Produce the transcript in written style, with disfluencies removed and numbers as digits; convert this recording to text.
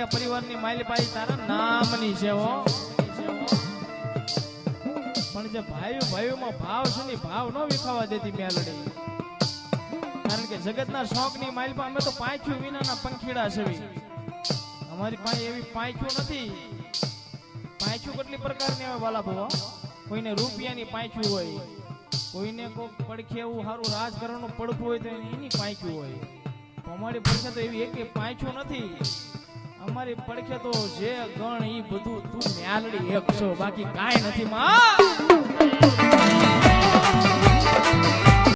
કાઠિયા પરિવારની માલપાઈ તારા નામની છે હો. પણ જે ભાઈઓમાં ભાવ છે ને ભાવ ન વિખાવા દેતી મેલડી. કારણ કે જગતના શોખની માલપા અમે તો પાંખ્યું વિનાના પંખીડા છે. અમારી પાસે એવી પાંખ્યું નથી. પાંખ્યું કેટલી પ્રકારની આવે વાલા ભવા. કોઈને રૂપિયાની પાંખ્યું હોય, કોઈને કોઈ પડખે એવું સારું રાજકારણનું પડખું હોય તો એની પાંખ્યું હોય. અમારી પડખે તો એવી એક પાંખ્યું નથી. અમારી પડખે તો જે ગણ ઈ બધું તું મ્યાલડી એક છો, બાકી કાંઈ નથી માં.